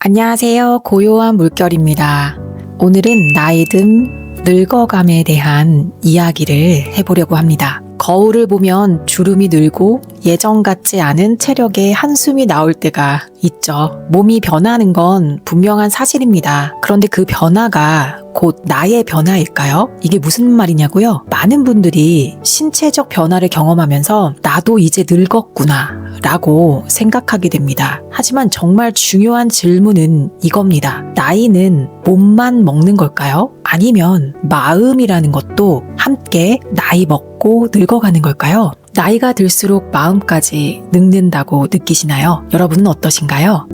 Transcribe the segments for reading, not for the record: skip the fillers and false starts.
안녕하세요. 고요한 물결입니다. 오늘은 나이 듦 늙어감에 대한 이야기를 해보려고 합니다. 거울을 보면 주름이 늘고 예전 같지 않은 체력에 한숨이 나올 때가 있죠. 몸이 변하는 건 분명한 사실입니다. 그런데 그 변화가 곧 나의 변화일까요? 이게 무슨 말이냐고요? 많은 분들이 신체적 변화를 경험하면서 나도 이제 늙었구나 라고 생각하게 됩니다. 하지만 정말 중요한 질문은 이겁니다. 나이는 몸만 먹는 걸까요? 아니면 마음이라는 것도 함께 나이 먹고 늙어가는 걸까요? 나이가 들수록 마음까지 늙는다고 느끼시나요? 여러분은 어떠신가요?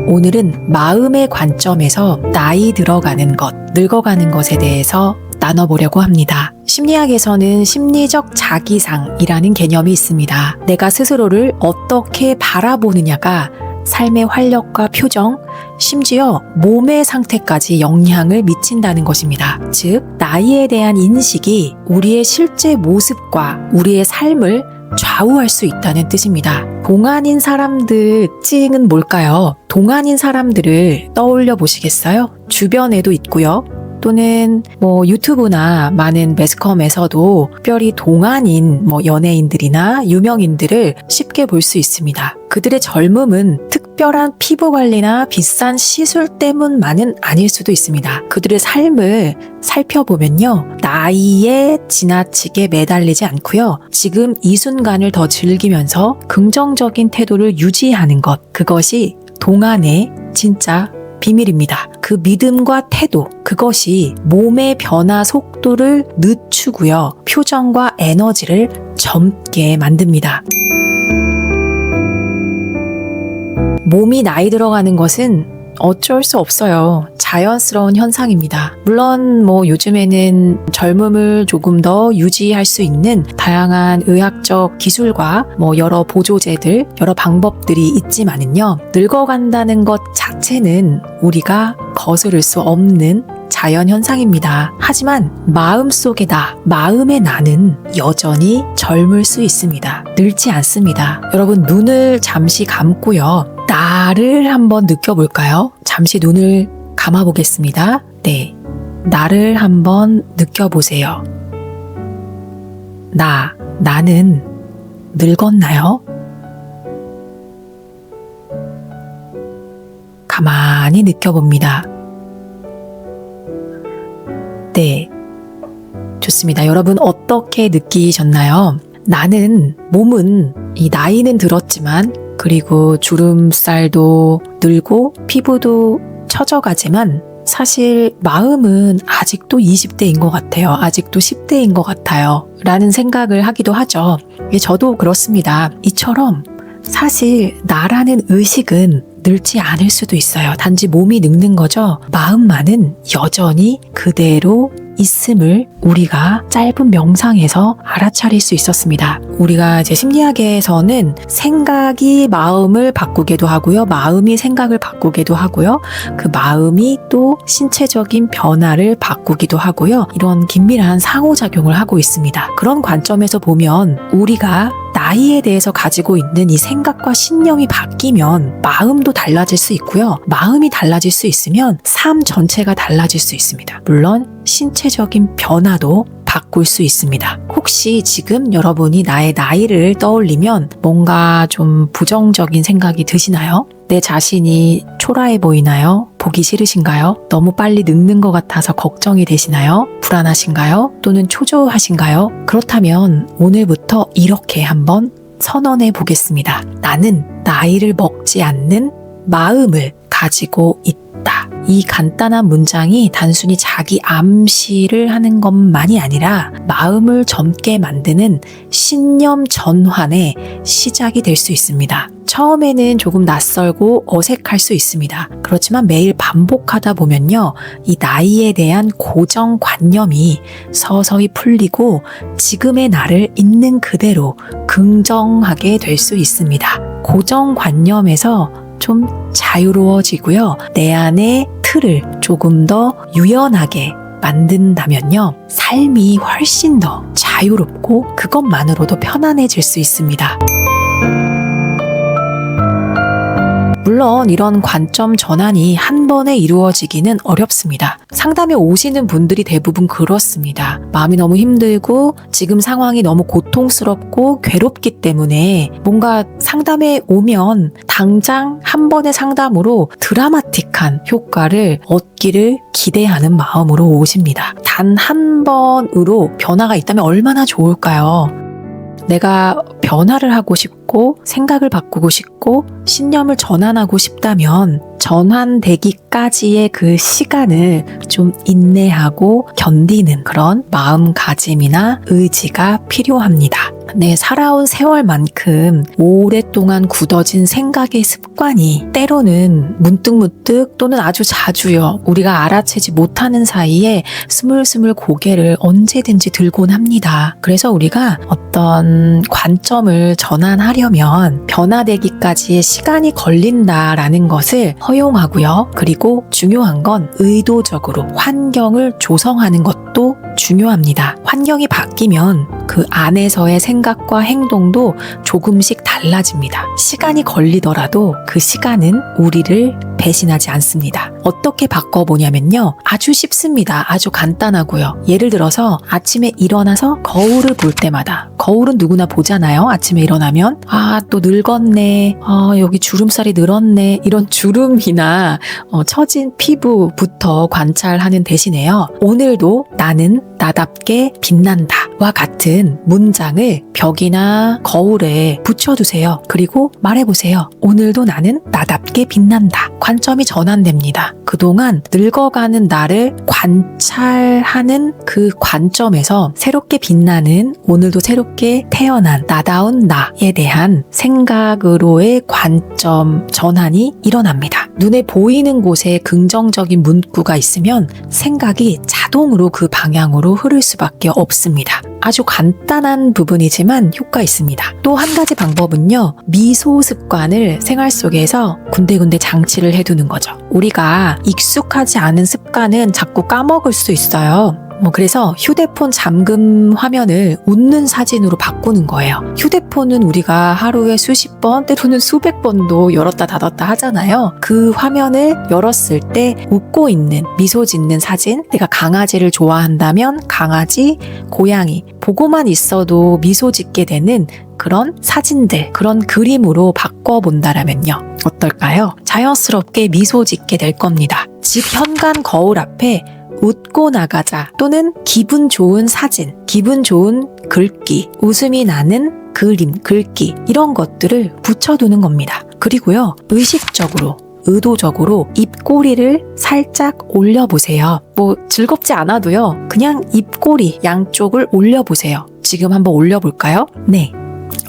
오늘은 마음의 관점에서 나이 들어가는 것, 늙어가는 것에 대해서 나눠보려고 합니다. 심리학에서는 심리적 자기상이라는 개념이 있습니다. 내가 스스로를 어떻게 바라보느냐가 삶의 활력과 표정, 심지어 몸의 상태까지 영향을 미친다는 것입니다. 즉, 나이에 대한 인식이 우리의 실제 모습과 우리의 삶을 좌우할 수 있다는 뜻입니다. 동안인 사람들 특징은 뭘까요? 동안인 사람들을 떠올려 보시겠어요? 주변에도 있고요. 또는 유튜브나 많은 매스컴에서도 특별히 동안인 연예인들이나 유명인들을 쉽게 볼 수 있습니다. 그들의 젊음은 특별한 피부 관리나 비싼 시술 때문만은 아닐 수도 있습니다. 그들의 삶을 살펴보면요. 나이에 지나치게 매달리지 않고요. 지금 이 순간을 더 즐기면서 긍정적인 태도를 유지하는 것, 그것이 동안의 진짜 비밀입니다. 그 믿음과 태도, 그것이 몸의 변화 속도를 늦추고요. 표정과 에너지를 젊게 만듭니다. 몸이 나이 들어가는 것은 어쩔 수 없어요. 자연스러운 현상입니다. 물론 요즘에는 젊음을 조금 더 유지할 수 있는 다양한 의학적 기술과 여러 보조제들, 여러 방법들이 있지만은요. 늙어간다는 것 자체는 우리가 거스를 수 없는 자연 현상입니다. 하지만 마음속의 나, 마음의 나는 여전히 젊을 수 있습니다. 늙지 않습니다. 여러분, 눈을 잠시 감고요. 나를 한번 느껴볼까요? 잠시 눈을 감아보겠습니다. 네, 나를 한번 느껴보세요. 나는 늙었나요? 가만히 느껴봅니다. 네, 좋습니다. 여러분 어떻게 느끼셨나요? 몸은 이 나이는 들었지만 그리고 주름살도 늘고 피부도 처져가지만 사실 마음은 아직도 20대인 것 같아요. 아직도 10대인 것 같아요. 라는 생각을 하기도 하죠. 저도 그렇습니다. 이처럼 사실 나라는 의식은 늙지 않을 수도 있어요. 단지 몸이 늙는 거죠. 마음만은 여전히 그대로 있음을 우리가 짧은 명상에서 알아차릴 수 있었습니다. 우리가 이제 심리학에서는 생각이 마음을 바꾸기도 하고요. 마음이 생각을 바꾸기도 하고요. 그 마음이 또 신체적인 변화를 바꾸기도 하고요. 이런 긴밀한 상호작용을 하고 있습니다. 그런 관점에서 보면 우리가 나이에 대해서 가지고 있는 이 생각과 신념이 바뀌면 마음도 달라질 수 있고요. 마음이 달라질 수 있으면 삶 전체가 달라질 수 있습니다. 물론 신체적인 변화도 바꿀 수 있습니다. 혹시 지금 여러분이 나의 나이를 떠올리면 뭔가 좀 부정적인 생각이 드시나요? 내 자신이 초라해 보이나요? 보기 싫으신가요? 너무 빨리 늙는 것 같아서 걱정이 되시나요? 불안하신가요? 또는 초조하신가요? 그렇다면 오늘부터 이렇게 한번 선언해 보겠습니다. 나는 나이를 먹지 않는 마음을 가지고 있다. 이 간단한 문장이 단순히 자기 암시를 하는 것만이 아니라 마음을 젊게 만드는 신념 전환의 시작이 될 수 있습니다. 처음에는 조금 낯설고 어색할 수 있습니다. 그렇지만 매일 반복하다 보면요. 이 나이에 대한 고정관념이 서서히 풀리고 지금의 나를 있는 그대로 긍정하게 될 수 있습니다. 고정관념에서 좀 자유로워지고요. 내 안의 틀을 조금 더 유연하게 만든다면요. 삶이 훨씬 더 자유롭고 그것만으로도 편안해질 수 있습니다. 물론 이런 관점 전환이 한 번에 이루어지기는 어렵습니다. 상담에 오시는 분들이 대부분 그렇습니다. 마음이 너무 힘들고 지금 상황이 너무 고통스럽고 괴롭기 때문에 뭔가 상담에 오면 당장 한 번의 상담으로 드라마틱한 효과를 얻기를 기대하는 마음으로 오십니다. 단 한 번으로 변화가 있다면 얼마나 좋을까요? 내가 변화를 하고 싶고 생각을 바꾸고 싶고 신념을 전환하고 싶다면 전환되기까지의 그 시간을 좀 인내하고 견디는 그런 마음가짐이나 의지가 필요합니다. 네, 살아온 세월만큼 오랫동안 굳어진 생각의 습관이 때로는 문득문득 또는 아주 자주요, 우리가 알아채지 못하는 사이에 스물스물 고개를 언제든지 들곤 합니다. 그래서 우리가 어떤 관점을 전환하려면 변화되기까지의 시간이 걸린다라는 것을 허용하고요. 그리고 중요한 건 의도적으로 환경을 조성하는 것도 중요합니다. 환경이 바뀌면 그 안에서의 생각과 행동도 조금씩 달라집니다. 시간이 걸리더라도 그 시간은 우리를 배신하지 않습니다. 어떻게 바꿔보냐면요. 아주 쉽습니다. 아주 간단하고요. 예를 들어서 아침에 일어나서 거울을 볼 때마다, 거울은 누구나 보잖아요. 아침에 일어나면 또 늙었네, 여기 주름살이 늘었네, 이런 주름이나 처진 피부부터 관찰하는 대신에요. 오늘도 나는 나답게 빛난다 와 같은 문장을 벽이나 거울에 붙여두세요. 그리고 말해보세요. 오늘도 나는 나답게 빛난다. 관점이 전환됩니다. 그동안 늙어가는 나를 관찰하는 그 관점에서 새롭게 빛나는, 오늘도 새롭게 태어난 나다운 나에 대한 생각으로의 관점 전환이 일어납니다. 눈에 보이는 곳에 긍정적인 문구가 있으면 생각이 자동으로 그 방향으로 흐를 수밖에 없습니다. 아주 간단한 부분이지만 효과 있습니다. 또 한 가지 방법은요. 미소 습관을 생활 속에서 군데군데 장치를 해두는 거죠. 우리가 익숙하지 않은 습관은 자꾸 까먹을 수 있어요. 그래서 휴대폰 잠금 화면을 웃는 사진으로 바꾸는 거예요. 휴대폰은 우리가 하루에 수십 번, 때로는 수백 번도 열었다 닫았다 하잖아요. 그 화면을 열었을 때 웃고 있는, 미소 짓는 사진, 내가 강아지를 좋아한다면 강아지, 고양이, 보고만 있어도 미소 짓게 되는 그런 사진들, 그런 그림으로 바꿔본다라면요. 어떨까요? 자연스럽게 미소 짓게 될 겁니다. 집 현관 거울 앞에 웃고 나가자, 또는 기분 좋은 사진, 기분 좋은 글귀, 웃음이 나는 그림, 글귀, 이런 것들을 붙여두는 겁니다. 그리고요, 의식적으로, 의도적으로 입꼬리를 살짝 올려보세요. 즐겁지 않아도요, 그냥 입꼬리 양쪽을 올려보세요. 지금 한번 올려볼까요? 네.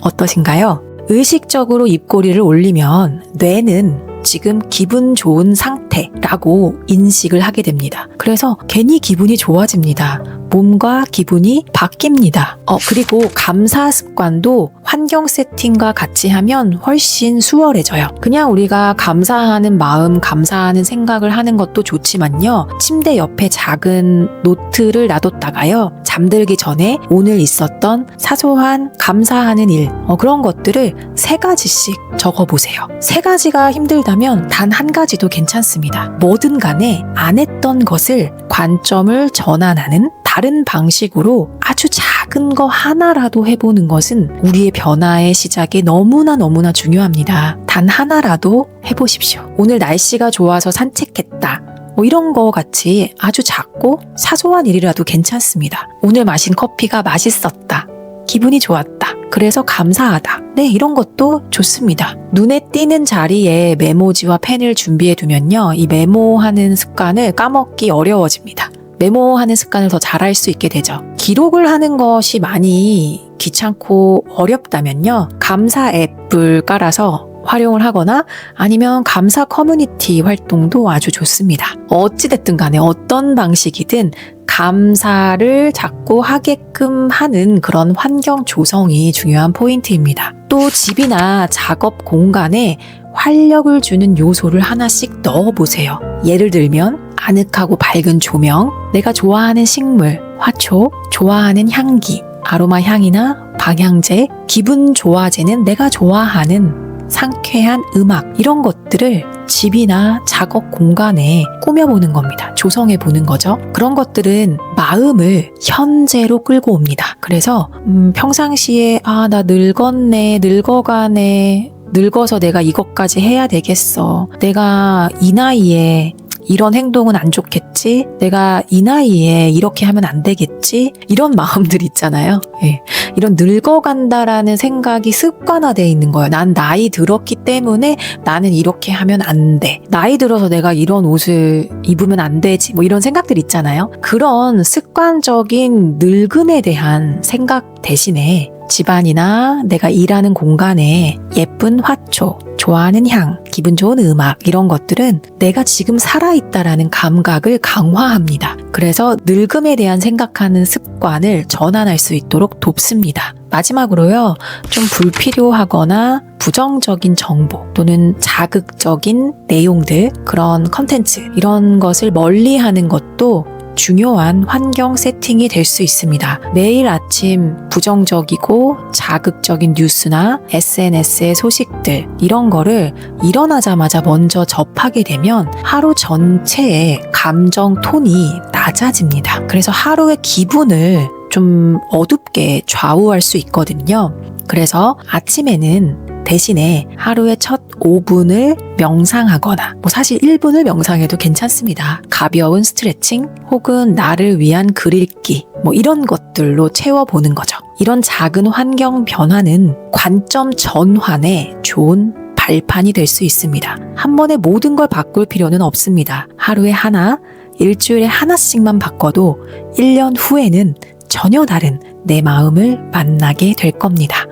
어떠신가요? 의식적으로 입꼬리를 올리면 뇌는 지금 기분 좋은 상태라고 인식을 하게 됩니다. 그래서 괜히 기분이 좋아집니다. 몸과 기분이 바뀝니다. 그리고 감사 습관도 환경 세팅과 같이 하면 훨씬 수월해져요. 그냥 우리가 감사하는 마음, 감사하는 생각을 하는 것도 좋지만요. 침대 옆에 작은 노트를 놔뒀다가요. 잠들기 전에 오늘 있었던 사소한 감사하는 일, 그런 것들을 3가지씩 적어보세요. 3가지가 힘들다면 단 1가지도 괜찮습니다. 뭐든 간에 안 했던 것을 관점을 전환하는 다른 방식으로 아주 작은 거 하나라도 해보는 것은 우리의 변화의 시작에 너무나 중요합니다. 단 하나라도 해보십시오. 오늘 날씨가 좋아서 산책했다. 이런 거 같이 아주 작고 사소한 일이라도 괜찮습니다. 오늘 마신 커피가 맛있었다. 기분이 좋았다. 그래서 감사하다. 네, 이런 것도 좋습니다. 눈에 띄는 자리에 메모지와 펜을 준비해 두면요. 이 메모하는 습관을 까먹기 어려워집니다. 메모하는 습관을 더 잘할 수 있게 되죠. 기록을 하는 것이 많이 귀찮고 어렵다면요. 감사 앱을 깔아서 활용을 하거나 아니면 감사 커뮤니티 활동도 아주 좋습니다. 어찌됐든 간에 어떤 방식이든 감사를 자꾸 하게끔 하는 그런 환경 조성이 중요한 포인트입니다. 또 집이나 작업 공간에 활력을 주는 요소를 하나씩 넣어보세요. 예를 들면 아늑하고 밝은 조명, 내가 좋아하는 식물, 화초, 좋아하는 향기, 아로마 향이나 방향제, 기분 좋아제는 내가 좋아하는 상쾌한 음악 이런 것들을 집이나 작업 공간에 꾸며보는 겁니다. 조성해보는 거죠. 그런 것들은 마음을 현재로 끌고 옵니다. 그래서 평상시에 나 늙었네, 늙어가네, 늙어서 내가 이것까지 해야 되겠어. 내가 이 나이에 이런 행동은 안 좋겠지? 내가 이 나이에 이렇게 하면 안 되겠지? 이런 마음들 있잖아요. 예. 이런 늙어간다라는 생각이 습관화되어 있는 거예요. 난 나이 들었기 때문에 나는 이렇게 하면 안 돼. 나이 들어서 내가 이런 옷을 입으면 안 되지. 뭐 이런 생각들 있잖아요. 그런 습관적인 늙음에 대한 생각 대신에 집안이나 내가 일하는 공간에 예쁜 화초, 좋아하는 향, 기분 좋은 음악 이런 것들은 내가 지금 살아있다라는 감각을 강화합니다. 그래서 늙음에 대한 생각하는 습관을 전환할 수 있도록 돕습니다. 마지막으로요, 좀 불필요하거나 부정적인 정보 또는 자극적인 내용들, 그런 컨텐츠 이런 것을 멀리하는 것도 중요한 환경 세팅이 될 수 있습니다. 매일 아침 부정적이고 자극적인 뉴스나 SNS의 소식들 이런 거를 일어나자마자 먼저 접하게 되면 하루 전체의 감정 톤이 낮아집니다. 그래서 하루의 기분을 좀 어둡게 좌우할 수 있거든요. 그래서 아침에는 대신에 하루의 첫 5분을 명상하거나 사실 1분을 명상해도 괜찮습니다. 가벼운 스트레칭 혹은 나를 위한 글 읽기 이런 것들로 채워보는 거죠. 이런 작은 환경 변화는 관점 전환에 좋은 발판이 될 수 있습니다. 한 번에 모든 걸 바꿀 필요는 없습니다. 하루에 하나, 일주일에 하나씩만 바꿔도 1년 후에는 전혀 다른 내 마음을 만나게 될 겁니다.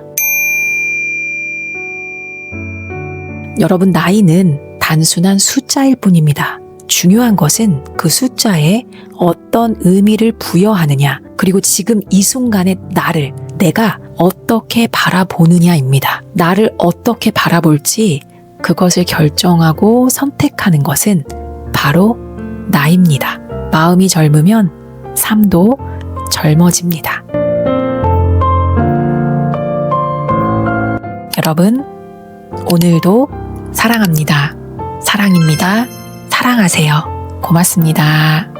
여러분, 나이는 단순한 숫자일 뿐입니다. 중요한 것은 그 숫자에 어떤 의미를 부여하느냐, 그리고 지금 이 순간의 나를 내가 어떻게 바라보느냐입니다. 나를 어떻게 바라볼지 그것을 결정하고 선택하는 것은 바로 나입니다. 마음이 젊으면 삶도 젊어집니다. 여러분, 오늘도 사랑합니다. 사랑입니다. 사랑하세요. 고맙습니다.